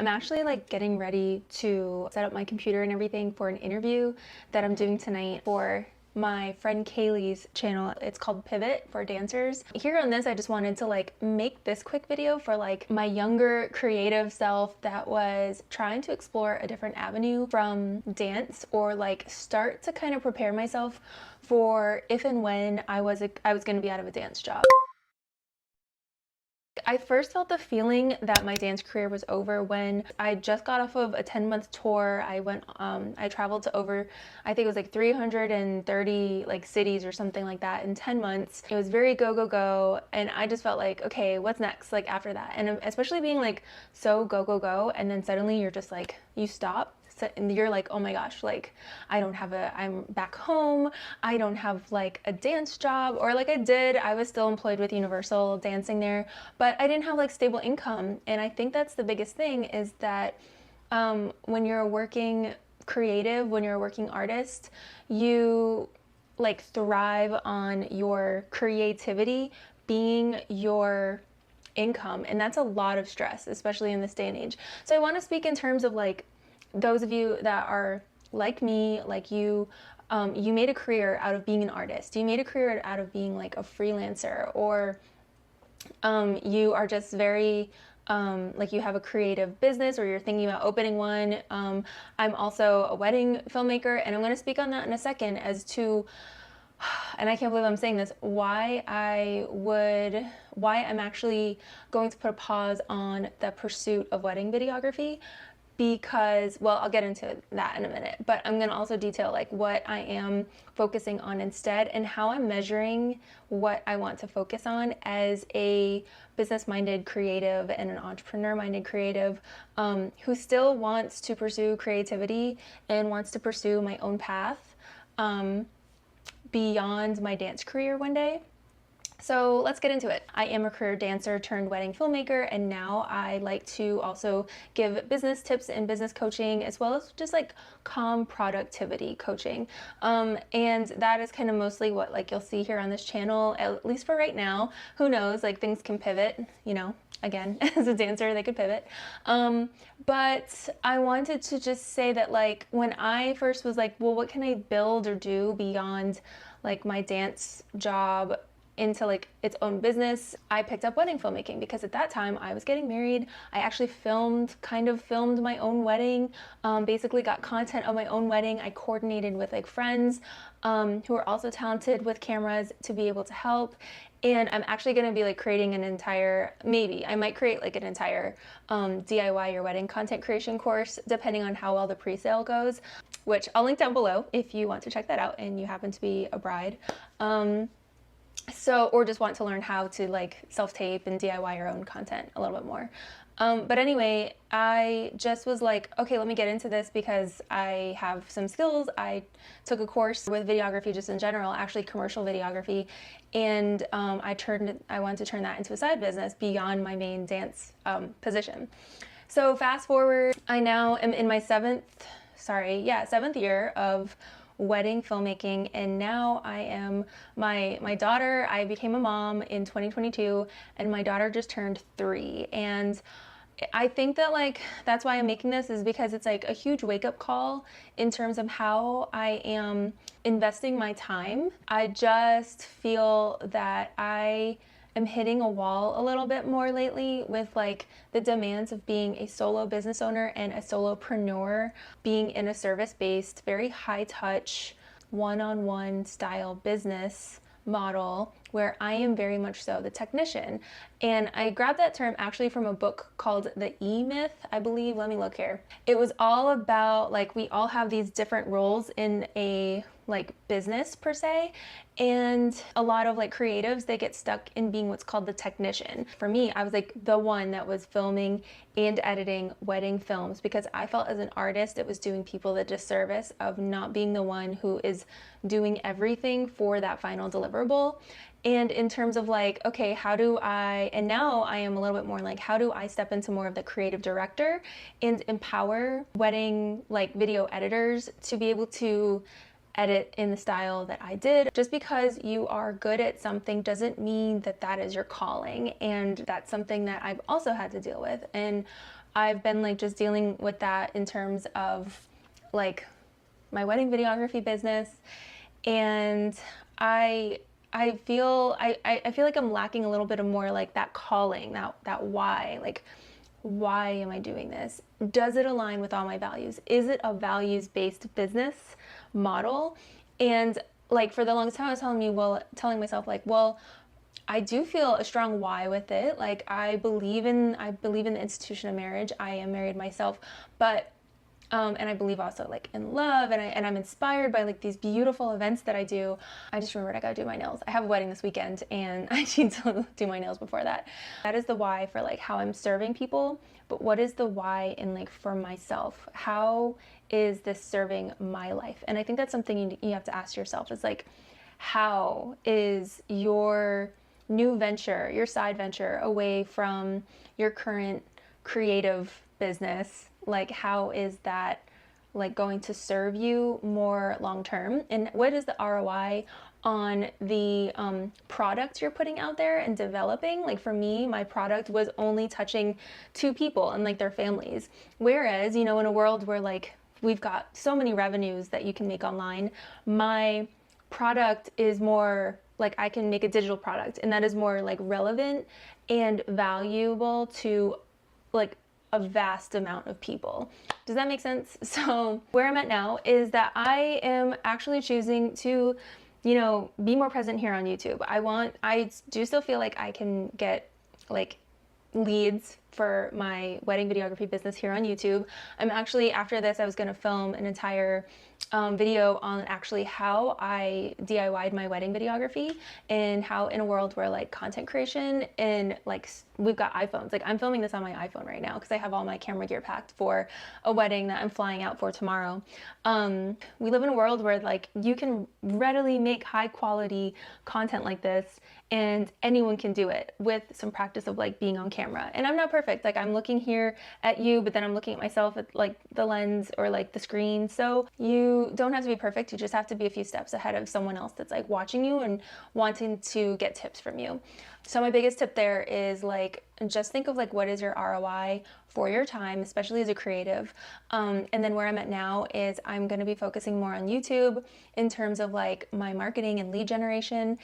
I'm actually like getting ready to set up my computer and everything for an interview that I'm doing tonight for my friend Kaylee's channel. It's called Pivot for Dancers. Here on this, I just wanted to like make this quick video for like my younger creative self that was trying to explore a different avenue from dance, or like start to kind of prepare myself for if and when I was going to be out of a dance job. I first felt the feeling that my dance career was over when I just got off of a 10-month tour. I traveled to over, I think it was like 330 like cities or something like that in 10 months. It was very go, go, go. And I just felt like, okay, what's next? Like after that. And especially being like so go, go, go. And then suddenly you're just like, you stop. And you're like, oh my gosh, like I'm back home. I don't have like a dance job, or like I was still employed with Universal dancing there, but I didn't have like stable income. And I think that's the biggest thing, is that when you're a working creative, when you're a working artist, you like thrive on your creativity being your income. And that's a lot of stress, especially in this day and age. So I want to speak in terms of like those of you that are like me, like you made a career out of being an artist. You made a career out of being like a freelancer, or you are just very like you have a creative business, or you're thinking about opening one. I'm also a wedding filmmaker, and I'm going to speak on that in a second as to, and I can't believe I'm saying this, why I'm actually going to put a pause on the pursuit of wedding videography. Because, well, I'll get into that in a minute, but I'm gonna also detail like what I am focusing on instead, and how I'm measuring what I want to focus on as a business-minded creative and an entrepreneur-minded creative who still wants to pursue creativity and wants to pursue my own path beyond my dance career one day. So let's get into it. I am a career dancer turned wedding filmmaker, and now I like to also give business tips and business coaching, as well as just like calm productivity coaching. And that is kind of mostly what like you'll see here on this channel, at least for right now. Who knows, like things can pivot, you know, again, as a dancer, they could pivot. But I wanted to just say that like when I first was like, well, what can I build or do beyond like my dance job into like its own business, I picked up wedding filmmaking, because at that time I was getting married. I actually filmed my own wedding, basically got content of my own wedding. I coordinated with like friends who are also talented with cameras to be able to help. And I'm actually going to be like creating I might create like an entire DIY your wedding content creation course, depending on how well the pre-sale goes, which I'll link down below if you want to check that out and you happen to be a bride. Or just want to learn how to like self-tape and DIY your own content a little bit more. But anyway, I just was like, okay, let me get into this because I have some skills. I took a course with videography just in general, actually commercial videography. And I wanted to turn that into a side business beyond my main dance position. So fast forward, I now am in my seventh year of wedding filmmaking, and now I am my daughter. I became a mom in 2022, and my daughter just turned 3. And I think that like that's why I'm making this, is because it's like a huge wake-up call in terms of how I am investing my time. I just feel that I am hitting a wall a little bit more lately with like the demands of being a solo business owner and a solopreneur, being in a service-based, very high-touch, one-on-one style business model, where I am very much so the technician. And I grabbed that term actually from a book called The E-Myth, I believe. Let me look here. It was all about like we all have these different roles in a like business per se, and a lot of like creatives, they get stuck in being what's called the technician. For me, I was like the one that was filming and editing wedding films, because I felt as an artist it was doing people the disservice of not being the one who is doing everything for that final deliverable. And in terms of like, okay, and now I am a little bit more like, how do I step into more of the creative director and empower wedding like video editors to be able to edit in the style that I did. Just because you are good at something doesn't mean that that is your calling, and that's something that I've also had to deal with. And I've been like just dealing with that in terms of like my wedding videography business, and I feel I feel like I'm lacking a little bit of more like that calling, that why, like why am I doing this? Does it align with all my values? Is it a values-based business model? And like for the longest time I was telling myself like, well, I do feel a strong why with it. Like I believe in the institution of marriage. I am married myself, but and I believe also like in love, and I'm inspired by like these beautiful events that I do. I just remembered I gotta do my nails. I have a wedding this weekend and I need to do my nails before that. That is the why for like how I'm serving people, but what is the why in like for myself? How is this serving my life? And I think that's something you have to ask yourself is like, how is your new venture, your side venture away from your current creative business, like how is that like going to serve you more long term, and what is the ROI on the product you're putting out there and developing? Like for me, my product was only touching 2 people and like their families, whereas in a world where like we've got so many revenues that you can make online, my product is more like I can make a digital product, and that is more like relevant and valuable to like a vast amount of people. Does that make sense? So where I'm at now is that I am actually choosing to, be more present here on YouTube. I do still feel like I can get like leads for my wedding videography business here on YouTube. I'm actually, after this, I was going to film an entire video on actually how I DIY'd my wedding videography, and how in a world where like content creation and like we've got iPhones, like I'm filming this on my iPhone right now because I have all my camera gear packed for a wedding that I'm flying out for tomorrow. We live in a world where like you can readily make high quality content like this, and anyone can do it with some practice of like being on camera. And I'm not perfect. Like I'm looking here at you, but then I'm looking at myself at like the lens or like the screen. So you don't have to be perfect. You just have to be a few steps ahead of someone else that's like watching you and wanting to get tips from you. So my biggest tip there is like, just think of like, what is your ROI for your time, especially as a creative. And then where I'm at now is I'm going to be focusing more on YouTube in terms of like my marketing and lead generation.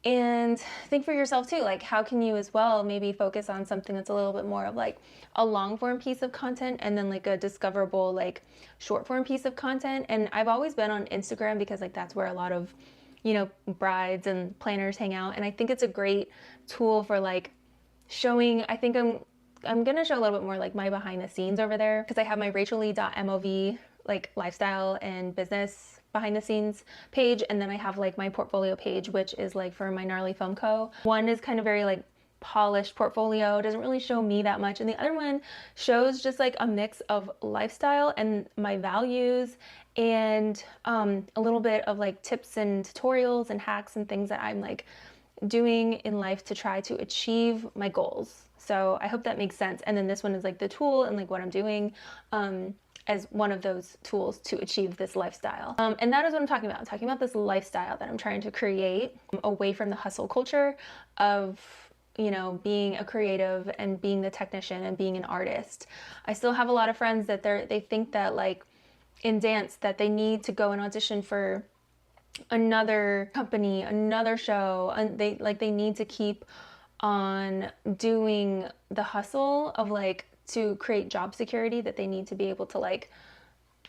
And think for yourself too, like how can you as well maybe focus on something that's a little bit more of like a long form piece of content, and then like a discoverable like short form piece of content. And I've always been on Instagram because like that's where a lot of brides and planners hang out, and I think it's a great tool for like showing. I think I'm gonna show a little bit more like my behind the scenes over there, because I have my rachellee.mov like lifestyle and business behind the scenes page, and then I have like my portfolio page, which is like for my gnarly film co. One is kind of very like polished portfolio, doesn't really show me that much, and the other one shows just like a mix of lifestyle and my values, and a little bit of like tips and tutorials and hacks and things that I'm like doing in life to try to achieve my goals. So I hope that makes sense. And then this one is like the tool and like what I'm doing as one of those tools to achieve this lifestyle. And that is what I'm talking about. I'm talking about this lifestyle that I'm trying to create away from the hustle culture of being a creative and being the technician and being an artist. I still have a lot of friends that they think that like in dance that they need to go and audition for another company, another show, and they need to keep on doing the hustle of like to create job security, that they need to be able to like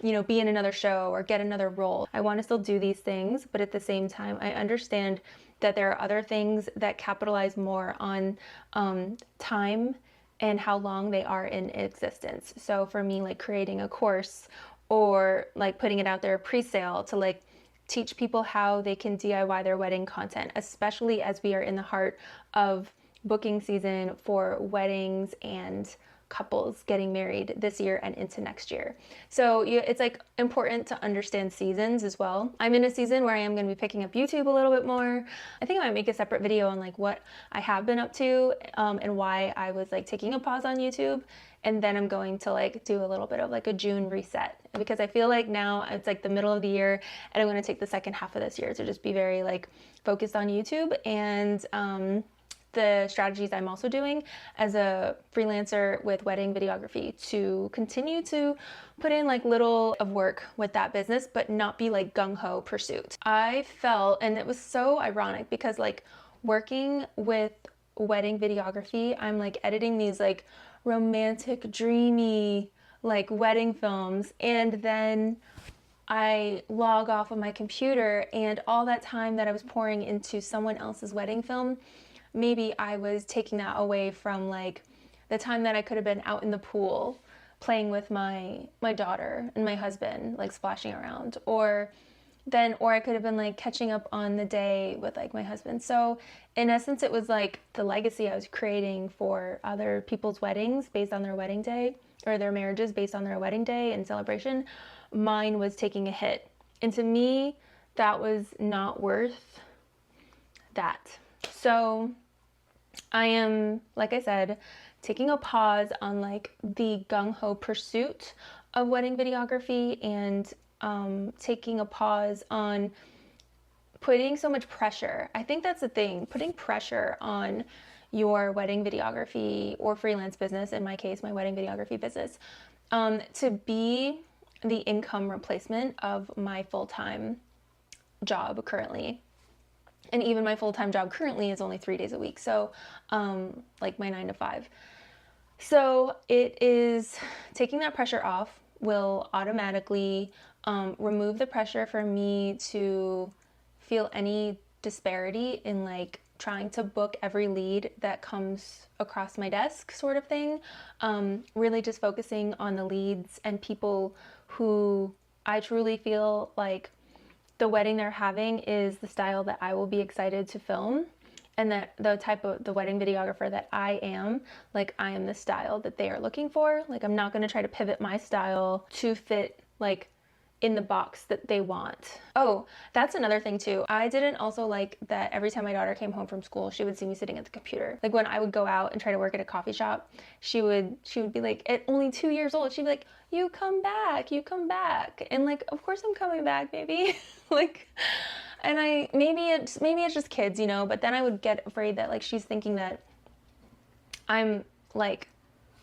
be in another show or get another role. I want to still do these things, but at the same time I understand that there are other things that capitalize more on time and how long they are in existence. So for me, like creating a course or like putting it out there pre-sale to like teach people how they can DIY their wedding content, especially as we are in the heart of booking season for weddings and couples getting married this year and into next year. So it's like important to understand seasons as well. I'm in a season where I am going to be picking up YouTube a little bit more. I think I might make a separate video on like what I have been up to and why I was like taking a pause on YouTube. And then I'm going to like do a little bit of like a June reset, because I feel like now it's like the middle of the year and I'm going to take the second half of this year to just be very like focused on YouTube and the strategies I'm also doing as a freelancer with wedding videography, to continue to put in like little of work with that business, but not be like gung-ho pursuit. I felt, and it was so ironic because like working with wedding videography, I'm like editing these like romantic, dreamy, like wedding films, and then I log off of my computer, and all that time that I was pouring into someone else's wedding film, maybe I was taking that away from like the time that I could have been out in the pool playing with my daughter and my husband, like splashing around, or I could have been like catching up on the day with like my husband. So in essence, it was like the legacy I was creating for other people's weddings based on their wedding day, or their marriages based on their wedding day and celebration. Mine was taking a hit. And to me, that was not worth that. So I am, like I said, taking a pause on like the gung-ho pursuit of wedding videography, and taking a pause on putting so much pressure. I think that's the thing, putting pressure on your wedding videography or freelance business, in my case, my wedding videography business, to be the income replacement of my full-time job currently. And even my full-time job currently is only 3 days a week. So like my 9 to 5. So it is taking that pressure off will automatically remove the pressure for me to feel any disparity in like trying to book every lead that comes across my desk, sort of thing. Really just focusing on the leads and people who I truly feel like the wedding they're having is the style that I will be excited to film, and that the type of the wedding videographer that I am, like I am the style that they are looking for. Like I'm not going to try to pivot my style to fit like in the box that they want. Oh, that's another thing too. I didn't also like that every time my daughter came home from school, she would see me sitting at the computer. Like when I would go out and try to work at a coffee shop, she would be like, at only 2 years old, she'd be like, you come back. And like, of course I'm coming back, baby. Like, and maybe it's just kids, you know, but then I would get afraid that like she's thinking that I'm like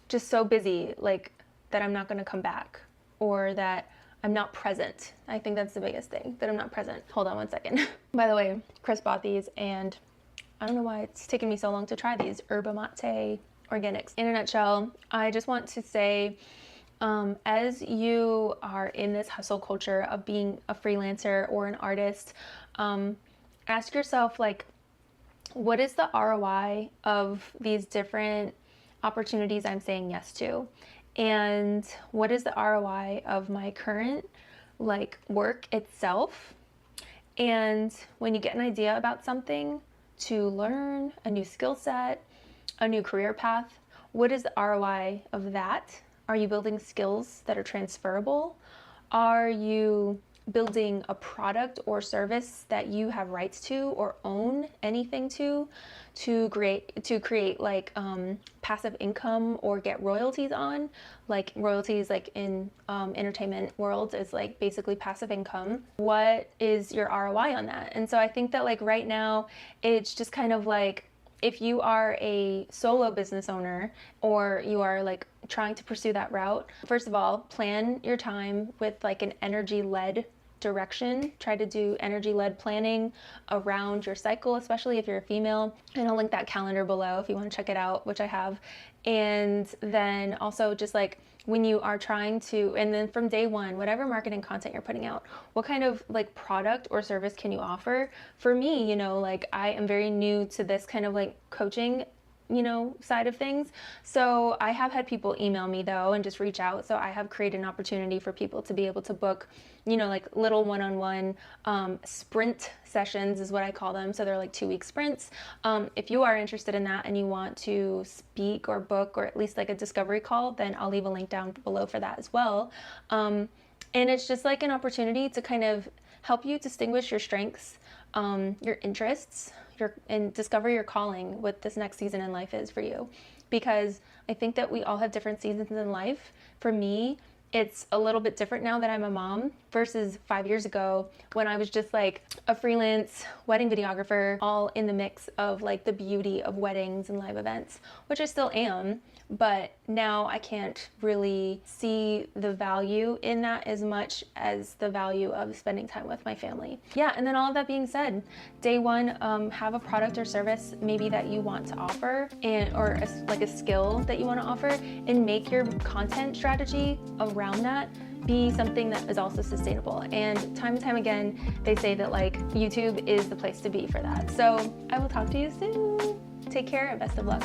just so busy, like that I'm not going to come back, or that I'm not present. I think that's the biggest thing, that I'm not present. Hold on one second. By the way, Chris bought these, and I don't know why it's taken me so long to try these yerba mate organics. In a nutshell, I just want to say, as you are in this hustle culture of being a freelancer or an artist, ask yourself, like, what is the ROI of these different opportunities I'm saying yes to? And what is the ROI of my current like work itself? And when you get an idea about something to learn, a new skill set, a new career path, what is the ROI of that? Are you building skills that are transferable? Are you building a product or service that you have rights to or own anything to create like passive income or get royalties on? Like royalties, like in entertainment worlds, is like basically passive income. What is your ROI on that? And so I think that like right now it's just kind of like, if you are a solo business owner or you are like trying to pursue that route, first of all, plan your time with like an energy-led direction. Try to do energy-led planning around your cycle, especially if you're a female. And I'll link that calendar below if you want to check it out, which I have. And then also just like when you are trying to, and then from day one, whatever marketing content you're putting out, what kind of like product or service can you offer? For me, you know, like I am very new to this kind of like coaching, you know, side of things. So I have had people email me though and just reach out. So I have created an opportunity for people to be able to book, you know, like little one-on-one sprint sessions is what I call them. So they're like 2-week sprints. If you are interested in that and you want to speak or book or at least like a discovery call, then I'll leave a link down below for that as well. And it's just like an opportunity to kind of help you distinguish your strengths, your interests, and discover your calling, what this next season in life is for you. Because I think that we all have different seasons in life. For me, it's a little bit different now that I'm a mom versus 5 years ago when I was just like a freelance wedding videographer, all in the mix of like the beauty of weddings and live events, which I still am. But now I can't really see the value in that as much as the value of spending time with my family. Yeah, and then all of that being said, day one, have a product or service maybe that you want to offer, or like a skill that you want to offer, and make your content strategy around that be something that is also sustainable. And time again, they say that like YouTube is the place to be for that. So I will talk to you soon. Take care and best of luck.